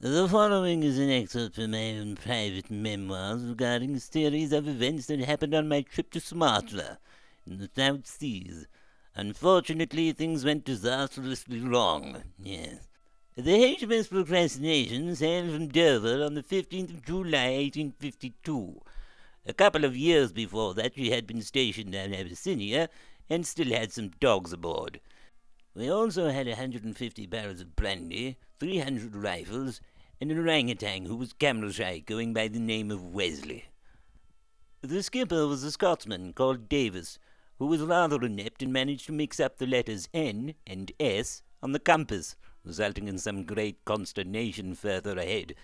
The following is an excerpt from my own private memoirs regarding a series of events that happened on my trip to Sumatra in the South Seas. Unfortunately, things went disastrously wrong. Yes. The HMS Procrastination sailed from Dover on the 15th of July, 1852. A couple of years before that, she had been stationed on Abyssinia and still had some dogs aboard. We also had 150 barrels of brandy, 300 rifles, and an orangutan who was camel shy going by the name of Wesley. The skipper was a Scotsman called Davis, who was rather inept and managed to mix up the letters N and S on the compass, resulting in some great consternation further ahead.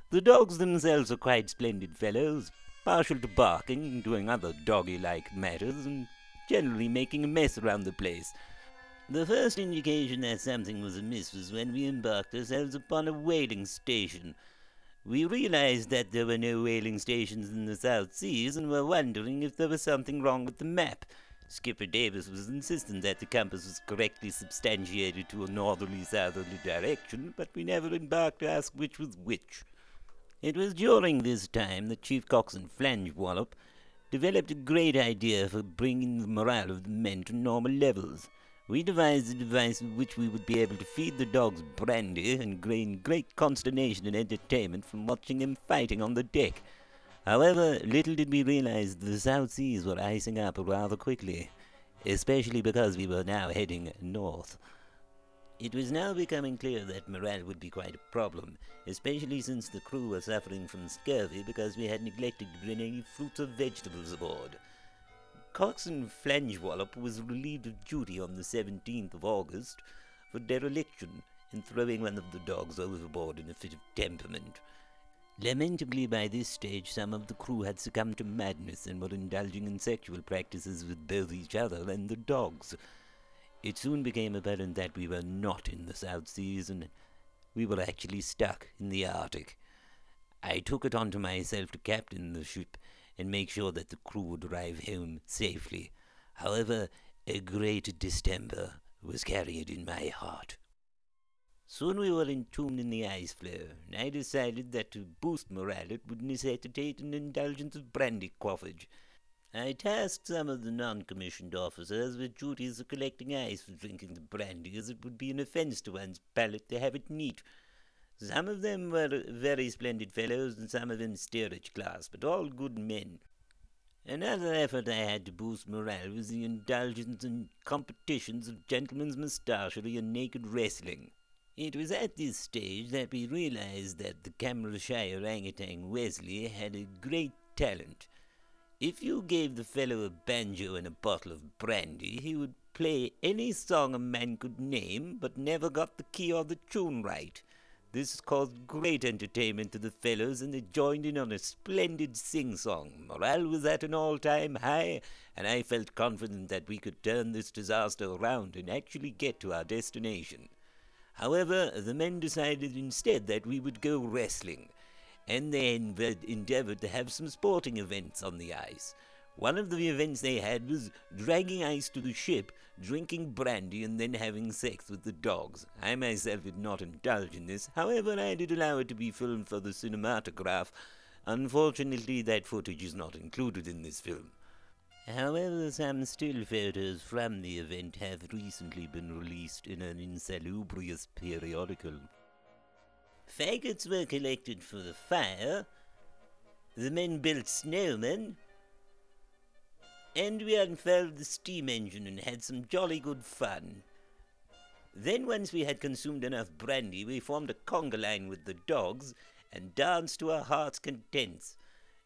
The dogs themselves are quite splendid fellows, partial to barking and doing other doggy-like matters, and generally making a mess around the place. The first indication that something was amiss was when we embarked ourselves upon a whaling station. We realized that there were no whaling stations in the South Seas and were wondering if there was something wrong with the map. Skipper Davis was insistent that the compass was correctly substantiated to a northerly-southerly direction, but we never embarked to ask which was which. It was during this time that Chief Coxswain Flange Wallop developed a great idea for bringing the morale of the men to normal levels. We devised a device with which we would be able to feed the dogs brandy and gain great consternation and entertainment from watching them fighting on the deck. However, little did we realize the South Seas were icing up rather quickly, especially because we were now heading north. It was now becoming clear that morale would be quite a problem, especially since the crew were suffering from scurvy because we had neglected to bring any fruits or vegetables aboard. Coxswain Flange Wallop was relieved of duty on the 17th of August for dereliction in throwing one of the dogs overboard in a fit of temperament. Lamentably, by this stage, some of the crew had succumbed to madness and were indulging in sexual practices with both each other and the dogs. It soon became apparent that we were not in the South Seas and we were actually stuck in the Arctic. I took it onto myself to captain the ship and make sure that the crew would arrive home safely. However, a great distemper was carried in my heart. Soon we were entombed in the ice floe, and I decided that to boost morale it would necessitate an indulgence of brandy quaffage. I tasked some of the non-commissioned officers with duties of collecting ice for drinking the brandy, as it would be an offence to one's palate to have it neat. Some of them were very splendid fellows, and some of them steerage class, but all good men. Another effort I had to boost morale was the indulgence in competitions of gentlemen's moustachery and naked wrestling. It was at this stage that we realized that the camera-shy orangutan Wesley had a great talent. If you gave the fellow a banjo and a bottle of brandy, he would play any song a man could name, but never got the key or the tune right. This caused great entertainment to the fellows, and they joined in on a splendid sing-song. Morale was at an all-time high, and I felt confident that we could turn this disaster around and actually get to our destination. However, the men decided instead that we would go wrestling, and they endeavored to have some sporting events on the ice. One of the events they had was dragging ice to the ship, drinking brandy, and then having sex with the dogs. I myself did not indulge in this. However, I did allow it to be filmed for the cinematograph. Unfortunately, that footage is not included in this film. However, some still photos from the event have recently been released in an insalubrious periodical. Faggots were collected for the fire, the men built snowmen, and we unfurled the steam engine and had some jolly good fun. Then once we had consumed enough brandy, we formed a conga line with the dogs and danced to our heart's contents,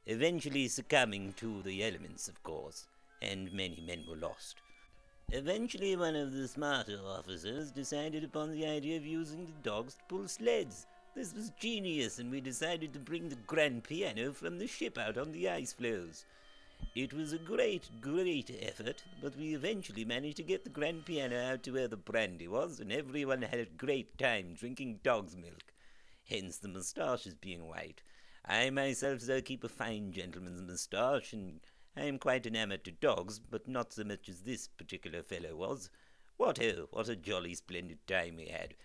eventually succumbing to the elements, of course, and many men were lost. Eventually one of the smarter officers decided upon the idea of using the dogs to pull sleds. This was genius, and we decided to bring the grand piano from the ship out on the ice floes. It was a great effort, but we eventually managed to get the grand piano out to where the brandy was, and everyone had a great time drinking dog's milk, hence the moustaches being white. I myself, though, keep a fine gentleman's moustache, and I am quite enamoured to dogs, but not so much as this particular fellow was. What a jolly splendid time we had.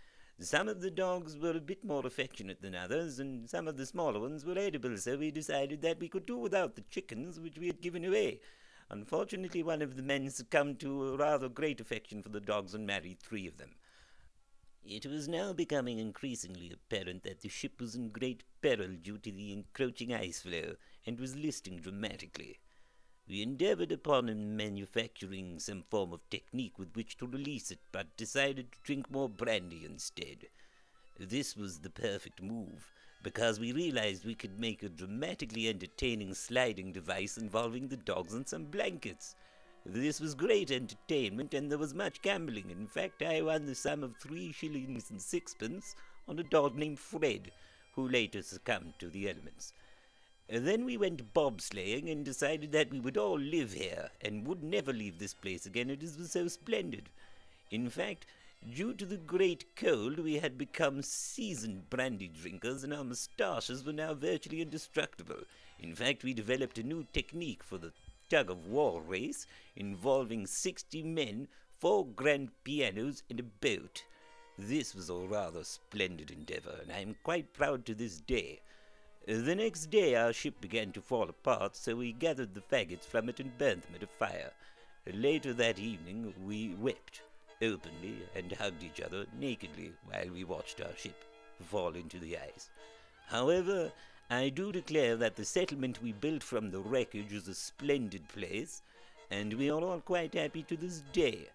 Some of the dogs were a bit more affectionate than others, and some of the smaller ones were edible, so we decided that we could do without the chickens which we had given away. Unfortunately, one of the men succumbed to a rather great affection for the dogs and married 3 of them. It was now becoming increasingly apparent that the ship was in great peril due to the encroaching ice floe, and was listing dramatically. We endeavored upon manufacturing some form of technique with which to release it, but decided to drink more brandy instead. This was the perfect move, because we realized we could make a dramatically entertaining sliding device involving the dogs and some blankets. This was great entertainment, and there was much gambling. In fact, I won the sum of 3 shillings and sixpence on a dog named Fred, who later succumbed to the elements. Then we went bobsleighing and decided that we would all live here and would never leave this place again. It was so splendid. In fact, due to the great cold, we had become seasoned brandy drinkers, and our moustaches were now virtually indestructible. In fact, we developed a new technique for the tug-of-war race involving 60 men, 4 grand pianos, and a boat. This was a rather splendid endeavor, and I am quite proud to this day. The next day our ship began to fall apart, so we gathered the faggots from it and burnt them at a fire. Later that evening we wept openly and hugged each other nakedly while we watched our ship fall into the ice. However, I do declare that the settlement we built from the wreckage is a splendid place, and we are all quite happy to this day.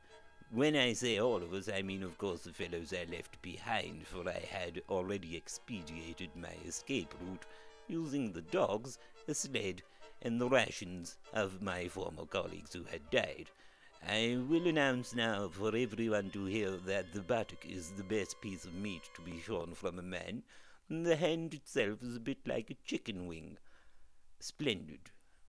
When I say all of us, I mean, of course, the fellows I left behind, for I had already expedited my escape route using the dogs, a sled, and the rations of my former colleagues who had died. I will announce now for everyone to hear that the buttock is the best piece of meat to be shorn from a man. The hand itself is a bit like a chicken wing. Splendid.